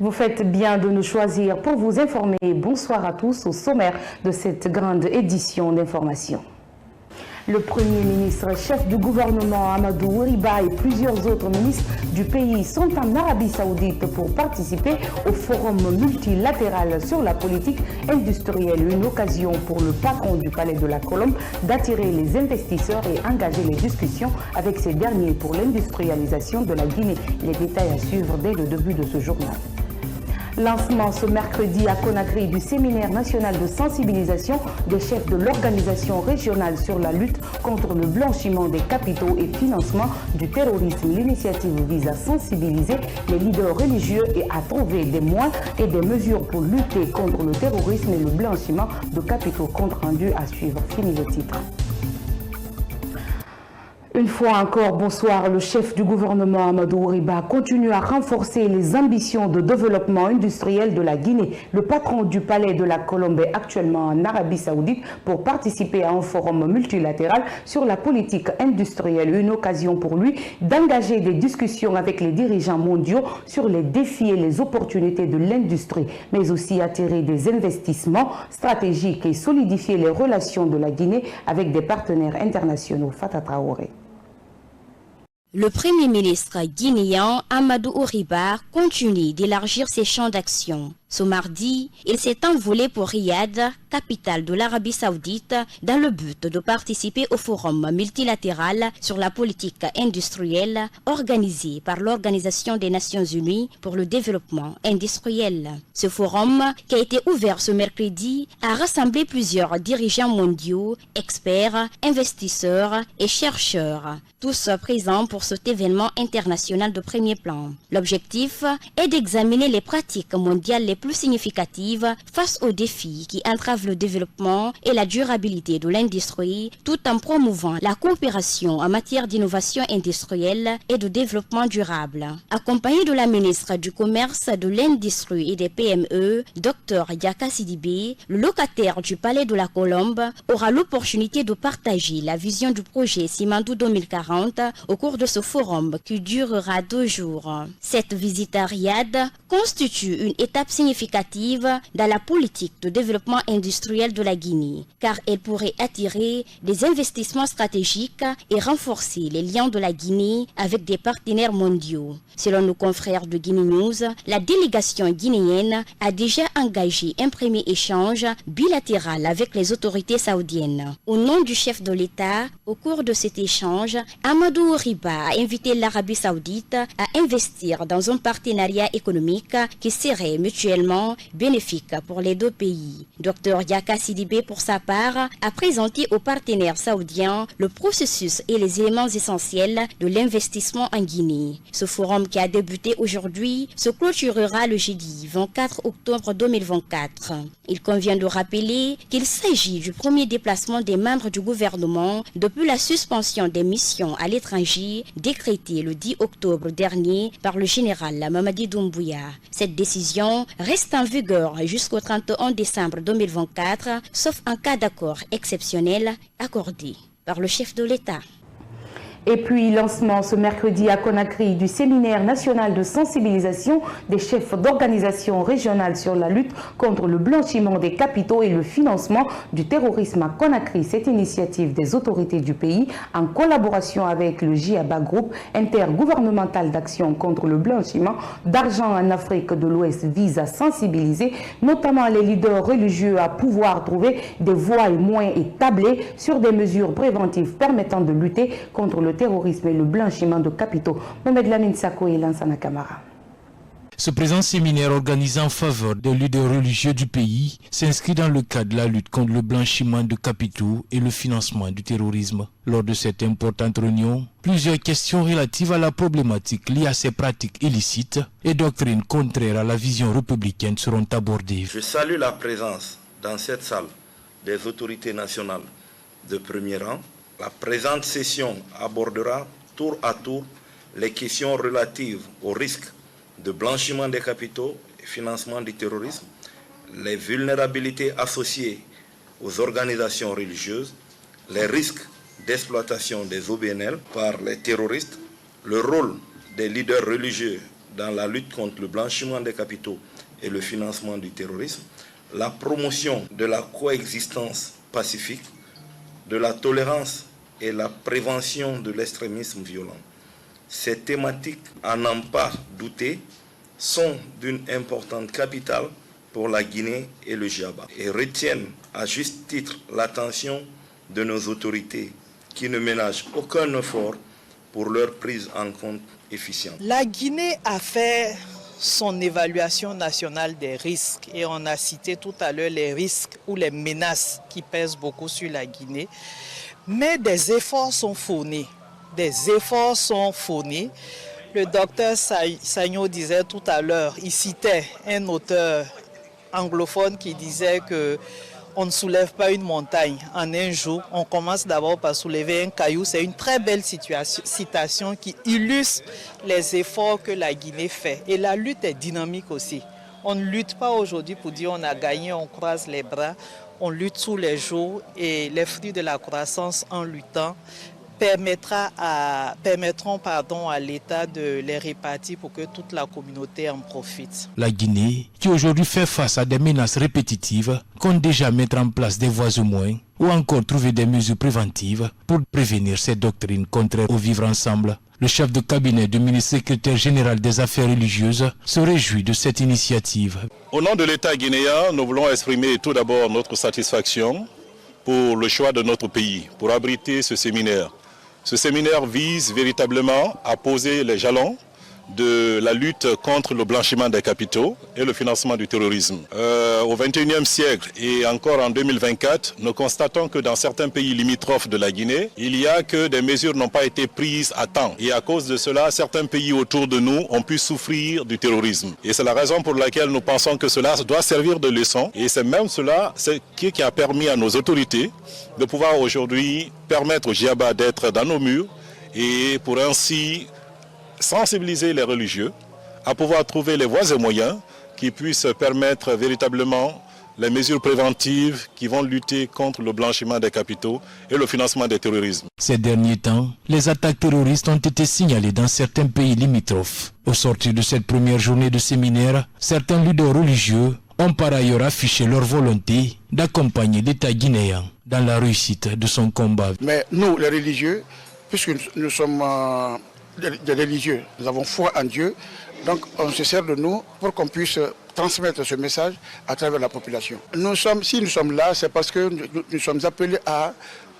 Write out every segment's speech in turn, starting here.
Vous faites bien de nous choisir pour vous informer. Bonsoir à tous au sommaire de cette grande édition d'information. Le Premier ministre, chef du gouvernement Amadou Riba et plusieurs autres ministres du pays sont en Arabie Saoudite pour participer au forum multilatéral sur la politique industrielle. Une occasion pour le patron du Palais de la Colombe d'attirer les investisseurs et engager les discussions avec ces derniers pour l'industrialisation de la Guinée. Les détails à suivre dès le début de ce journal. Lancement ce mercredi à Conakry du séminaire national de sensibilisation des chefs de l'organisation régionale sur la lutte contre le blanchiment des capitaux et financement du terrorisme. L'initiative vise à sensibiliser les leaders religieux et à trouver des moyens et des mesures pour lutter contre le terrorisme et le blanchiment de capitaux. Compte rendu à suivre. Fini le titre. Une fois encore, bonsoir. Le chef du gouvernement Amadou Riba continue à renforcer les ambitions de développement industriel de la Guinée. Le patron du Palais de la Colombe est actuellement en Arabie Saoudite pour participer à un forum multilatéral sur la politique industrielle. Une occasion pour lui d'engager des discussions avec les dirigeants mondiaux sur les défis et les opportunités de l'industrie, mais aussi attirer des investissements stratégiques et solidifier les relations de la Guinée avec des partenaires internationaux. Fata Traoré. Le Premier ministre guinéen Amadou Riba continue d'élargir ses champs d'action. Ce mardi, il s'est envolé pour Riyad, capitale de l'Arabie Saoudite, dans le but de participer au forum multilatéral sur la politique industrielle organisé par l'Organisation des Nations Unies pour le développement industriel. Ce forum, qui a été ouvert ce mercredi, a rassemblé plusieurs dirigeants mondiaux, experts, investisseurs et chercheurs, tous présents pour cet événement international de premier plan. L'objectif est d'examiner les pratiques mondiales les plus significatives face aux défis qui entravent le développement et la durabilité de l'industrie, tout en promouvant la coopération en matière d'innovation industrielle et de développement durable. Accompagné de la ministre du Commerce, de l'Industrie et des PME, Dr Yaka Sidibé, le locataire du Palais de la Colombe aura l'opportunité de partager la vision du projet Simandou 2040 au cours de ce forum qui durera 2 jours. Cette visite à Riyad constitue une étape significative dans la politique de développement industriel de la Guinée, car elle pourrait attirer des investissements stratégiques et renforcer les liens de la Guinée avec des partenaires mondiaux. Selon nos confrères de Guinée News, la délégation guinéenne a déjà engagé un premier échange bilatéral avec les autorités saoudiennes. Au nom du chef de l'État, au cours de cet échange, Amadou Riba a invité l'Arabie Saoudite à investir dans un partenariat économique qui serait mutuellement bénéfique pour les deux pays. Dr Yaka Sidibé, pour sa part, a présenté aux partenaires saoudiens le processus et les éléments essentiels de l'investissement en Guinée. Ce forum qui a débuté aujourd'hui se clôturera le jeudi 24 octobre 2024. Il convient de rappeler qu'il s'agit du premier déplacement des membres du gouvernement depuis la suspension des missions à l'étranger décrétée le 10 octobre dernier par le général Mamadi Doumbouya. Cette décision reste en vigueur jusqu'au 31 décembre 2024, sauf en cas d'accord exceptionnel accordé par le chef de l'État. Et puis, lancement ce mercredi à Conakry du séminaire national de sensibilisation des chefs d'organisation régionale sur la lutte contre le blanchiment des capitaux et le financement du terrorisme à Conakry. Cette initiative des autorités du pays, en collaboration avec le JABA Group intergouvernemental d'action contre le blanchiment d'argent en Afrique de l'Ouest, vise à sensibiliser notamment les leaders religieux à pouvoir trouver des voies et moyens établis sur des mesures préventives permettant de lutter contre le terrorisme et le blanchiment de capitaux. Mohamed Lamine Sako et Lansana Kamara. Ce présent séminaire organisé en faveur des leaders religieux du pays s'inscrit dans le cadre de la lutte contre le blanchiment de capitaux et le financement du terrorisme. Lors de cette importante réunion, plusieurs questions relatives à la problématique liée à ces pratiques illicites et doctrines contraires à la vision républicaine seront abordées. Je salue la présence dans cette salle des autorités nationales de premier rang. La présente session abordera tour à tour les questions relatives aux risques de blanchiment des capitaux et financement du terrorisme, les vulnérabilités associées aux organisations religieuses, les risques d'exploitation des OBNL par les terroristes, le rôle des leaders religieux dans la lutte contre le blanchiment des capitaux et le financement du terrorisme, la promotion de la coexistence pacifique, de la tolérance et la prévention de l'extrémisme violent. Ces thématiques, à n'en pas douter, sont d'une importante capitale pour la Guinée et le Djaba et retiennent à juste titre l'attention de nos autorités qui ne ménagent aucun effort pour leur prise en compte efficiente. La Guinée a fait son évaluation nationale des risques et on a cité tout à l'heure les risques ou les menaces qui pèsent beaucoup sur la Guinée, mais des efforts sont fournis. Le docteur Sagno disait tout à l'heure, il citait un auteur anglophone qui disait que on ne soulève pas une montagne en un jour, on commence d'abord par soulever un caillou. C'est une très belle citation qui illustre les efforts que la Guinée fait. Et la lutte est dynamique aussi. On ne lutte pas aujourd'hui pour dire on a gagné, on croise les bras. On lutte tous les jours et les fruits de la croissance en luttant permettront à l'État de les répartir pour que toute la communauté en profite. La Guinée, qui aujourd'hui fait face à des menaces répétitives, compte déjà mettre en place des voies au moins ou encore trouver des mesures préventives pour prévenir ces doctrines contraires au vivre ensemble. Le chef de cabinet du ministre secrétaire général des Affaires religieuses se réjouit de cette initiative. Au nom de l'État guinéen, nous voulons exprimer tout d'abord notre satisfaction pour le choix de notre pays, pour abriter ce séminaire. Ce séminaire vise véritablement à poser les jalons de la lutte contre le blanchiment des capitaux et le financement du terrorisme. Au XXIe siècle et encore en 2024, nous constatons que dans certains pays limitrophes de la Guinée, il y a que des mesures n'ont pas été prises à temps. Et à cause de cela, certains pays autour de nous ont pu souffrir du terrorisme. Et c'est la raison pour laquelle nous pensons que cela doit servir de leçon. Et c'est même cela qui a permis à nos autorités de pouvoir aujourd'hui permettre au Djaba d'être dans nos murs et pour ainsi sensibiliser les religieux à pouvoir trouver les voies et moyens qui puissent permettre véritablement les mesures préventives qui vont lutter contre le blanchiment des capitaux et le financement des terrorismes. Ces derniers temps, les attaques terroristes ont été signalées dans certains pays limitrophes. Au sortir de cette première journée de séminaire, certains leaders religieux ont par ailleurs affiché leur volonté d'accompagner l'État guinéen dans la réussite de son combat. Mais nous, les religieux, puisque nous sommes des religieux, nous avons foi en Dieu, donc on se sert de nous pour qu'on puisse transmettre ce message à travers la population. Si nous sommes là, c'est parce que nous sommes appelés à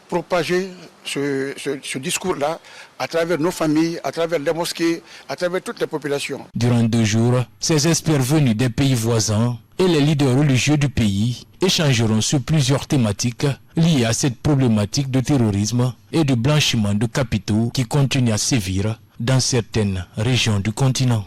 propager ce discours-là à travers nos familles, à travers les mosquées, à travers toutes les populations. Durant 2 jours, ces experts venus des pays voisins et les leaders religieux du pays échangeront sur plusieurs thématiques liées à cette problématique de terrorisme et de blanchiment de capitaux qui continue à sévir dans certaines régions du continent.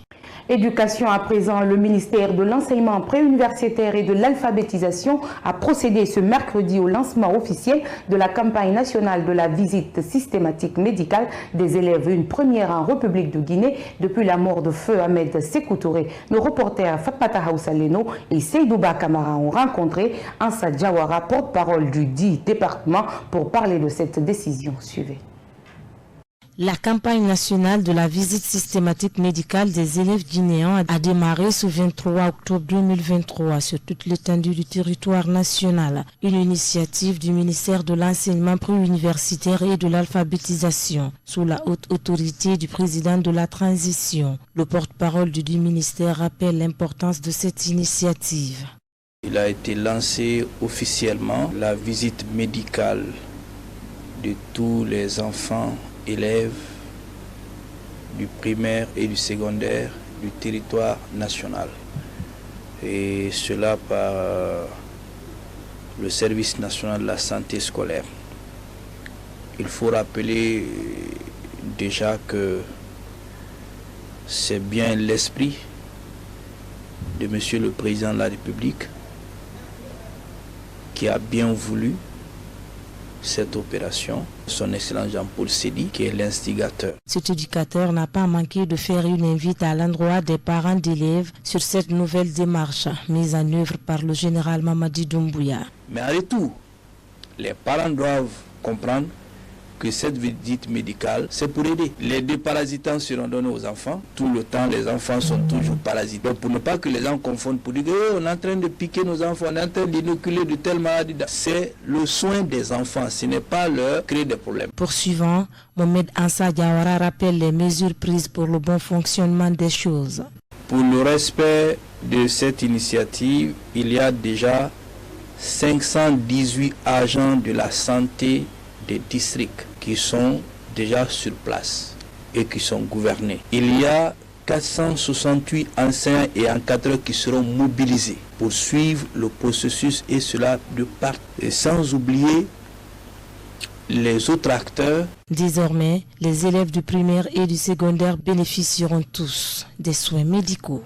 Éducation à présent, le ministère de l'enseignement préuniversitaire et de l'alphabétisation a procédé ce mercredi au lancement officiel de la campagne nationale de la visite systématique médicale des élèves, une première en République de Guinée depuis la mort de feu Ahmed Sékou Touré. Nos reporters Fatmata Haousaleno et Seydouba Kamara ont rencontré Ansa Diawara, porte-parole du dit département, pour parler de cette décision. Suivez. La campagne nationale de la visite systématique médicale des élèves guinéens a démarré ce 23 octobre 2023 sur toute l'étendue du territoire national. Une initiative du ministère de l'enseignement préuniversitaire et de l'alphabétisation sous la haute autorité du président de la transition. Le porte-parole du ministère rappelle l'importance de cette initiative. Il a été lancé officiellement la visite médicale de tous les enfants élèves du primaire et du secondaire du territoire national. Et cela par le service national de la santé scolaire. Il faut rappeler déjà que c'est bien l'esprit de Monsieur le Président de la République qui a bien voulu cette opération, son excellence Jean-Paul Sédi, qui est l'instigateur. Cet éducateur n'a pas manqué de faire une invite à l'endroit des parents d'élèves sur cette nouvelle démarche mise en œuvre par le général Mamadi Doumbouya. Mais en retour, les parents doivent comprendre que cette visite médicale, c'est pour aider. Les déparasitants seront donnés aux enfants. Tout le temps, les enfants sont toujours parasités. Donc, pour ne pas que les gens confondent, pour dire on est en train de piquer nos enfants, on est en train d'inoculer de telles maladies. C'est le soin des enfants, ce n'est pas leur créer des problèmes. Poursuivant, Mohamed Ansa Diawara rappelle les mesures prises pour le bon fonctionnement des choses. Pour le respect de cette initiative, il y a déjà 518 agents de la santé des districts qui sont déjà sur place et qui sont gouvernés. Il y a 468 enseignants et encadreurs qui seront mobilisés pour suivre le processus et cela de part. Et sans oublier les autres acteurs. Désormais, les élèves du primaire et du secondaire bénéficieront tous des soins médicaux.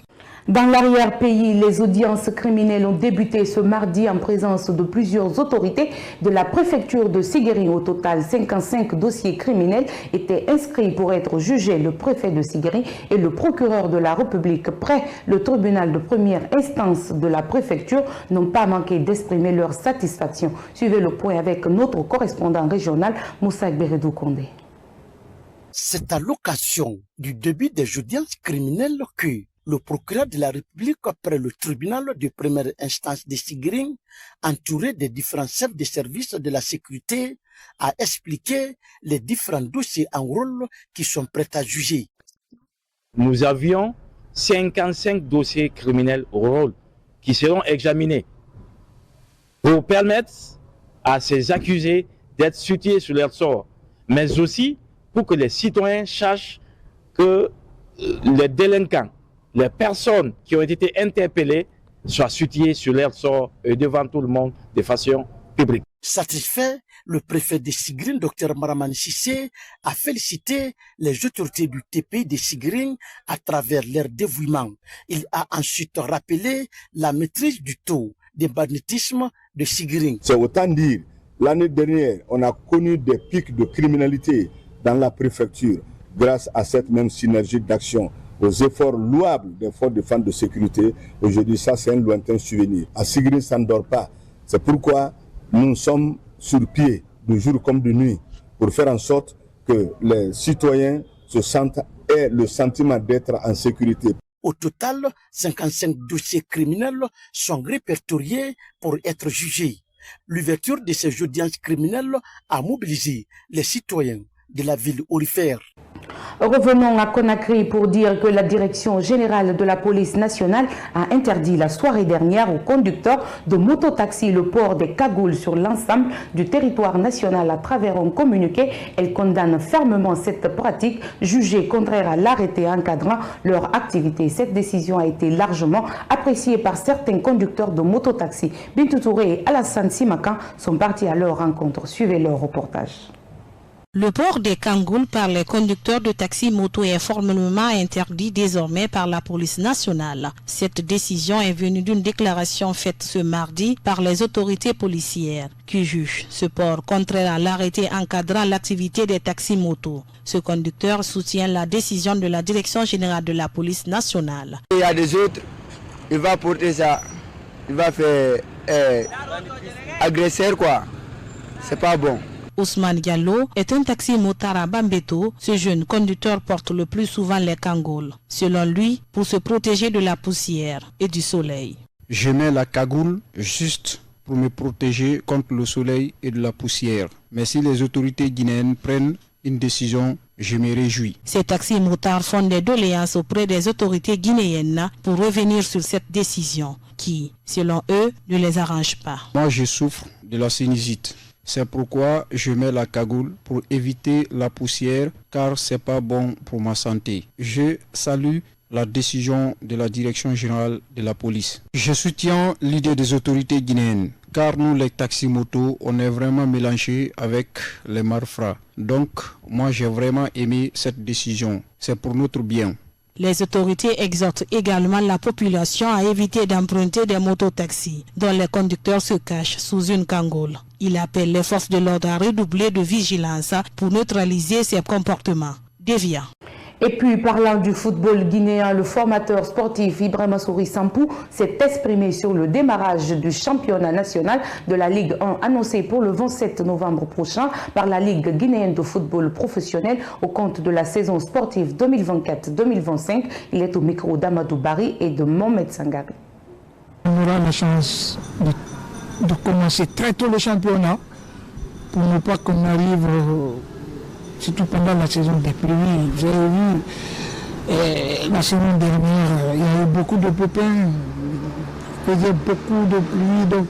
Dans l'arrière-pays, les audiences criminelles ont débuté ce mardi en présence de plusieurs autorités de la préfecture de Sigiri. Au total, 55 dossiers criminels étaient inscrits pour être jugés. Le préfet de Sigiri et le procureur de la République près le tribunal de première instance de la préfecture n'ont pas manqué d'exprimer leur satisfaction. Suivez le point avec notre correspondant régional, Moussa Beredou Kondé. C'est à l'occasion du début des audiences criminelles que le procureur de la République, après le tribunal de première instance de Sigiri, entouré des différents chefs de service de la sécurité, a expliqué les différents dossiers en rôle qui sont prêts à juger. Nous avions 55 dossiers criminels au rôle qui seront examinés pour permettre à ces accusés d'être situés sur leur sort, mais aussi pour que les citoyens sachent que les délinquants, les personnes qui ont été interpellées soient situées sur leur sort et devant tout le monde de façon publique. Satisfait, le préfet de Sigiri, Dr Maramani Sissé, a félicité les autorités du TPI de Sigiri à travers leur dévouement. Il a ensuite rappelé la maîtrise du taux de banditisme de Sigiri. C'est autant dire, l'année dernière, on a connu des pics de criminalité dans la préfecture grâce à cette même synergie d'action, aux efforts louables des forces de défense de sécurité. Aujourd'hui, ça c'est un lointain souvenir. À Sigiri, ça ne dort pas. C'est pourquoi nous sommes sur pied, de jour comme de nuit, pour faire en sorte que les citoyens se sentent et le sentiment d'être en sécurité. Au total, 55 dossiers criminels sont répertoriés pour être jugés. L'ouverture de ces audiences criminelles a mobilisé les citoyens de la ville aurifère. Revenons à Conakry pour dire que la direction générale de la police nationale a interdit la soirée dernière aux conducteurs de mototaxi le port des cagoules sur l'ensemble du territoire national. À travers un communiqué, elle condamne fermement cette pratique jugée contraire à l'arrêté encadrant leur activité. Cette décision a été largement appréciée par certains conducteurs de mototaxi. Bintou Touré et Alassane Simakan sont partis à leur rencontre. Suivez leur reportage. Le port des cagoules par les conducteurs de taxi-moto est formellement interdit désormais par la police nationale. Cette décision est venue d'une déclaration faite ce mardi par les autorités policières qui jugent ce port contraire à l'arrêté encadrant l'activité des taxi-motos. Ce conducteur soutient la décision de la direction générale de la police nationale. Il y a des autres, il va porter ça, il va faire agresseur quoi, c'est pas bon. Ousmane Diallo est un taxi-motard à Bambeto. Ce jeune conducteur porte le plus souvent les cagoules. Selon lui, pour se protéger de la poussière et du soleil. Je mets la cagoule juste pour me protéger contre le soleil et de la poussière. Mais si les autorités guinéennes prennent une décision, je me réjouis. Ces taxi-motards font des doléances auprès des autorités guinéennes pour revenir sur cette décision qui, selon eux, ne les arrange pas. Moi, je souffre de la sinusite. C'est pourquoi je mets la cagoule pour éviter la poussière car c'est pas bon pour ma santé. Je salue la décision de la direction générale de la police. Je soutiens l'idée des autorités guinéennes car nous les taxis-motos on est vraiment mélangés avec les malfrats. Donc moi j'ai vraiment aimé cette décision. C'est pour notre bien. Les autorités exhortent également la population à éviter d'emprunter des mototaxis dont les conducteurs se cachent sous une cagoule. Il appelle les forces de l'ordre à redoubler de vigilance pour neutraliser ces comportements déviants. Et puis, parlant du football guinéen, le formateur sportif Ibrahima Souri Sampou s'est exprimé sur le démarrage du championnat national de la Ligue 1 annoncé pour le 27 novembre prochain par la Ligue guinéenne de football professionnel au compte de la saison sportive 2024-2025. Il est au micro d'Amadou Bari et de Mohamed Sangari. On aura la chance de commencer très tôt le championnat pour ne pas qu'on arrive, surtout pendant la saison des pluies. J'ai vu la saison dernière, il y a eu beaucoup de pépins, il faisait beaucoup de pluie, donc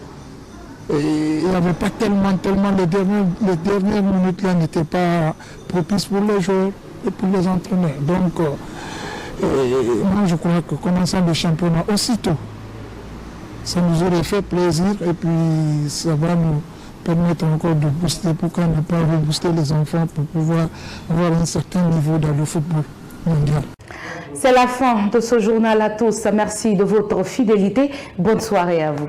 il n'y avait pas tellement les dernières minutes là n'étaient pas propices pour les joueurs et pour les entraîneurs. Donc moi je crois que commençant le championnat aussitôt, ça nous aurait fait plaisir et puis ça va nous permettre encore de booster, pourquoi ne pas rebooster les enfants pour pouvoir avoir un certain niveau dans le football mondial. C'est la fin de ce journal à tous. Merci de votre fidélité. Bonne soirée à vous.